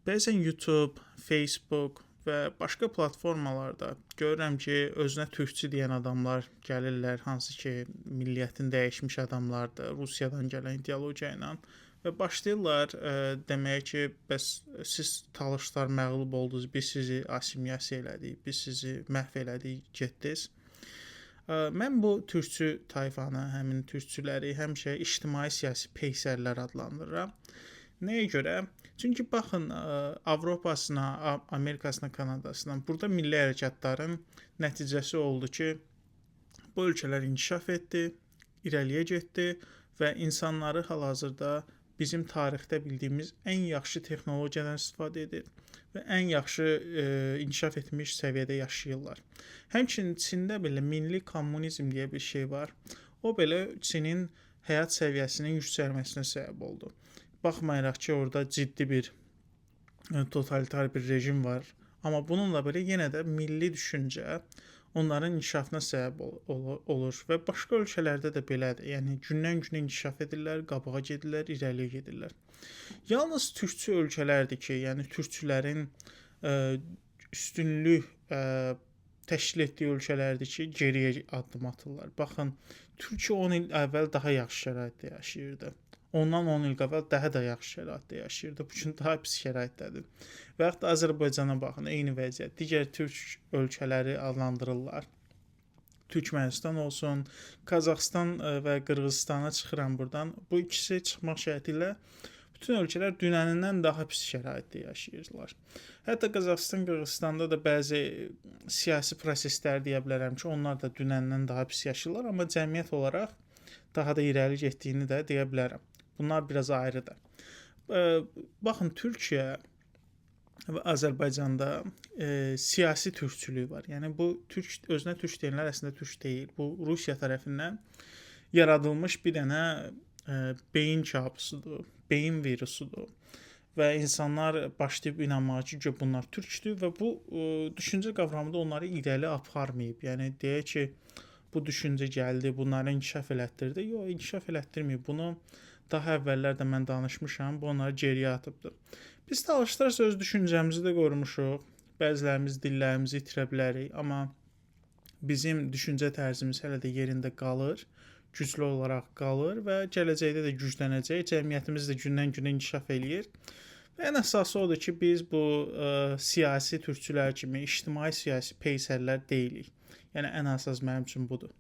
Bəzən YouTube, Facebook və başqa platformalarda görürəm ki, özünə türkçü deyən adamlar gəlirlər, hansı ki, milliyyətini dəyişmiş adamlardır, Rusiyadan gələn ideologiya ilə və başlayırlar deməyə ki, bəs siz talışlar məğlub oldunuz, biz sizi assimilasiya elədik, biz sizi məhv elədik, getdiniz. Mən bu türkçü tayfanı, həmin türkçüləri həmişə ictimai siyasi peysərlər adlandırıram. Nəyə görə? Çünki baxın, Avropasına, Amerikasına, Kanadasına, burada milli hərəkatların nəticəsi oldu ki, bu ölkələr inkişaf etdi, irəliyə getdi və insanları hal-hazırda bizim tarixdə bildiyimiz ən yaxşı texnologiyadan istifadə edir və ən yaxşı inkişaf etmiş səviyyədə yaşayırlar. Həmçinin Çində belə milli kommunizm deyə bir şey var. O belə Çinin həyat səviyyəsinin yüksəlməsinə səbəb oldu. Baxmayaraq ki, orada ciddi bir totalitar bir rejim var. Amma bununla belə yenə də milli düşüncə onların inkişafına səbəb olur və başqa ölkələrdə də belədir. Yəni gündən-günə inkişaf edirlər, qabağa gedirlər, irəliyə gedirlər. Yalnız türkçü ölkələrdir ki, yəni türkçülərin üstünlük təşkil etdiyi ölkələrdir ki, geriyə addım atırlar. Baxın, Türkiyə 10 il əvvəl daha yaxşı şəraitdə yaşayırdı. Ondan 10 il əvvəl daha da yaxşı şəraitdə yaşayırdı. Bu gün daha pis şəraitdədir. Və yaxud da Azərbaycana baxın, eyni vəziyyət. Digər türk ölkələri adlandırırlar. Türkmənistan olsun, Qazaxstan və Qırğızstana çıxıram buradan. Bu ikisi çıxmaq şərti ilə bütün ölkələr dünənindən daha pis şəraitdə yaşayırlar. Hətta Qazaxstan, Qırğızstanda da bəzi siyasi proseslər deyə bilərəm ki, onlar da dünəndən daha pis yaşayırlar, amma cəmiyyət olaraq daha da irəli getdiyini də deyə bilərəm. Bunlar biraz ayrıdır. Baxın, Türkiyə və Azərbaycanda siyasi türkçülük var. Yəni bu özünə türk deyənlər əslində türk deyil. Bu Rusiya tərəfindən yaradılmış bir dənə beyin kabusudur, beyin virusudur. Və insanlar başlayıb inanmağa ki, bunlar türkdür və bu düşüncə qavramında onları irəli aparmayıb. Yəni deyək ki, bu düşüncə gəldi, bunları inkişaf elətdirdi. Yox, inkişaf elətdirməyib. Bunu daha əvvəllər də mən danışmışam, bu onları geriyə atıbdır. Biz talışlarsa öz düşüncəmizi də qorumuşuq. Bəzilərimiz dillərimizi itirə bilərik, amma bizim düşüncə tərzimiz hələ də yerində qalır, güclü olaraq qalır və gələcəkdə də güclənəcək. Cəmiyyətimiz də gündən-günə inkişaf eləyir. Və ən əsası odur ki, biz bu siyasi türkçülər kimi ictimai siyasi peysərlər deyilik. Yəni ən əsas mənim üçün budur.